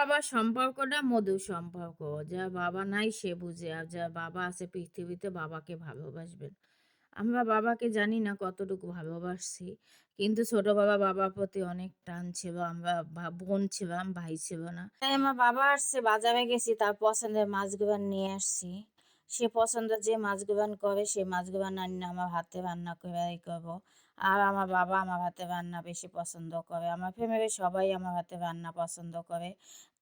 বাবার সম্পর্কটা মধুর সম্পর্ক। যার বাবা নাই সে বুঝে। আর যার বাবা আছে পৃথিবীতে বাবাকে ভালোবাসবেন। আমরা বাবাকে জানি না কতটুকু ভালোবাসছি। কিন্তু ছোটবেলা বাবার প্রতি অনেক টান ছিল। আমরা বোন ছিলাম, ভাই ছিল না। তাই আমার বাবা আসছে বাজারে গেছি তার পছন্দের মাছগুলো নিয়ে আসছি। সে পছন্দের যে মাছগুলো করে সেই মাছগুলো আইনা আমার হাতে রান্না করে করব। আর আমার বাবা আমার হাতে রান্না বেশি পছন্দ করে। আমার ফ্যামিলির সবাই আমার হাতে রান্না পছন্দ করে।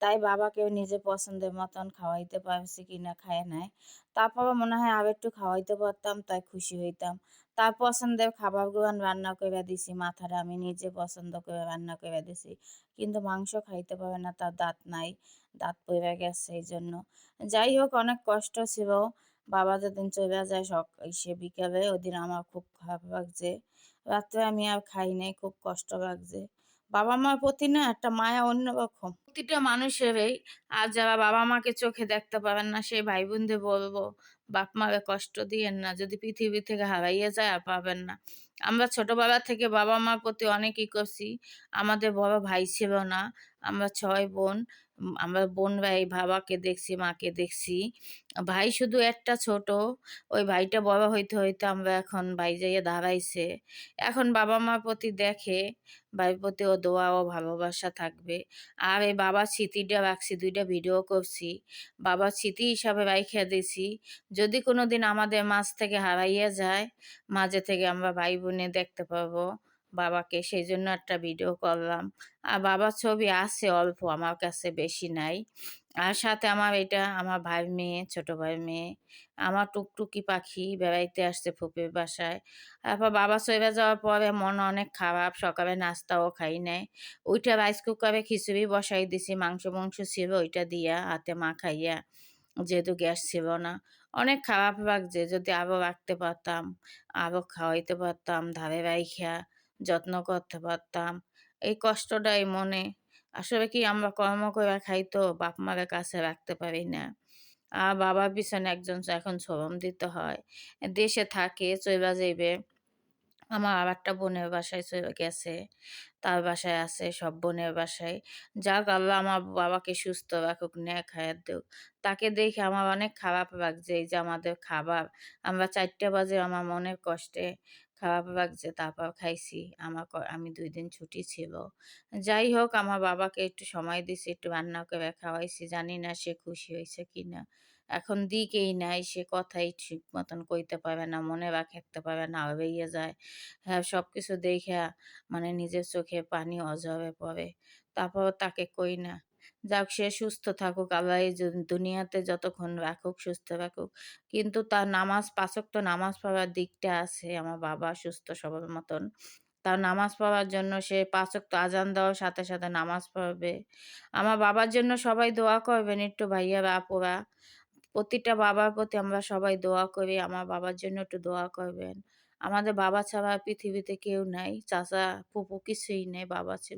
তাই বাবাকেও নিজের পছন্দের মতন খাওয়াইতে পারছি কিনা খায় নাই। তারপরও মনে হয় আরেকটু খাওয়াইতে পারতাম তাই খুশি হইতাম। তার পছন্দের খাবারগুলো রান্না কইরা দিছি। মাথাটা আমি নিজে পছন্দ করে রান্না কইরা দিছি। কিন্তু মাংস খাইতে পারে না, তার দাঁত নাই। দাঁত পইড়া গেছে এইজন্য। যাই হোক অনেক কষ্ট ছিল। বাবা যেদিন চইলা যায় সে বিকালে ওইদিন আমার খুব খারাপ লাগছে। রাত্রে আমি আর খাই নাই, খুব কষ্ট লাগছে। বাবা-মার প্রতি না একটা মায়া অন্যরকম। প্রতিটা মানুষেরই। আর যারা বাবা-মাকে চোখে দেখতে পারেন না সেই ভাই-বোনদের বলব, বাপ-মারে কষ্ট দিয়েন না। যদি পৃথিবী থেকে হারাইয়া যায় আর পাবেন না। আমরা ছোটবেলা থেকে বাবা-মার প্রতি অনেক করছি। আমাদের বড় ভাই ছিল না। আমরা ৬ বোন। আমরা বোনরাই বাবাকে দেখছি, মাকে দেখছি। ভাই শুধু একটা ছোট। ওই ভাইটা বড় হইতে, হইতে আমরা এখন ভাই যাইয়া দাঁড়াইছে। এখন বাবা-মার প্রতি দেখে, ভাইয়ের প্রতি ও দোয়া ও ভালোবাসা থাকবে। আর এই বাবার স্মৃতিটা রাখছি, ২ টা ভিডিও করছি। বাবার স্মৃতি হিসাবে রাইখা দিছি। যদি কোনোদিন আমাদের মাঝ থেকে হারাইয়া যায়, মাঝে থেকে আমরা ভাই-বোনে দেখতে পারবো বাবাকে। সেইজন্য একটা ভিডিও করলাম। আর বাবার ছবি আছে অল্প, আমার কাছে বেশি নাই। আর সাথে আমার এটা আমার ভাইয়ের মেয়ে, ছোট ভাইয়ের মেয়ে। আমার টুকটুকি পাখি বেড়াইতে আসছে ফুপির বাসায়। তারপর বাবা চইলা যাওয়ার পরে মন অনেক খারাপ। সকালে নাস্তাও খাই নাই। ওইটা রাইস কুকারে খিচুড়ি বসাই দিছি। মাংস ছিল ওইটা দিয়া হাতে মাখাইয়া। যেহেতু গ্যাস ছিল না। অনেক খারাপ লাগছে। যদি আরো রাখতে পারতাম, আরো খাওয়াইতে পারতাম, ধারে রাইখা যত্ন করতে পারতাম। এই কষ্টটাই মনে। আসলে কি আমরা কর্ম কইরা খাই তো বাপ-মারে কাছে রাখতে পারি না। বাবার পিছনে একজন এখন শ্রম দিতে হয়। দেশে থাকে, চইলা যাইবে। আমার আরেকটা বোনের বাসায় চইলা গেছে। তার বাসায় আছে, সব বোনের বাসায়। যাক আল্লাহ আমার বাবাকে সুস্থ রাখুক, নেক হায়াত দেউক। তাকে দেখে আমার অনেক খারাপ লাগছে এই যে আমাদের খাবার। আমরা ৪টা বাজে আমার মনের কষ্টে খারাপ লাগছে। তারপর খাইছি। আমি ২ দিন ছুটি ছিল। যাই হোক আমার বাবাকে একটু সময় দিছি, একটু রান্না করে খাওয়াইছি। জানি না সে খুশি হইছে কিনা। এখন দিকেই নাই, সে কথাই ঠিক মতন কইতে পারে না, মনে রাখতে পারে না, আবেগিয়া যায়। হ্যাঁ, সবকিছু দেইখা মানে নিজের চোখে পানি অঝরে পড়ে। তারপরও তাকে কই না। যাক সে সুস্থ থাকুক, আল্লাহ এই দুনিয়াতে যতক্ষণ রাখুক, সুস্থ রাখুক। কিন্তু তার নামাজ ৫ ওয়াক্ত নামাজ পড়ার দিকটা আছে আমার বাবা সুস্থ সবল মতন। তার নামাজ পড়ার জন্য সে ৫ ওয়াক্ত আজান দেওয়ার সাথে, সাথে নামাজ পড়বে। আমার বাবার জন্য সবাই দোয়া করবেন একটু ভাইয়ারা, আপুরা। প্রতিটা বাবার প্রতি আমরা সবাই দোয়া করি। আমার বাবার জন্য একটু দোয়া করবেন। আমাদের বাবা ছাড়া পৃথিবীতে কেউ নাই। চাচা, ফুপু কিছুই নেই, বাবা ছিল।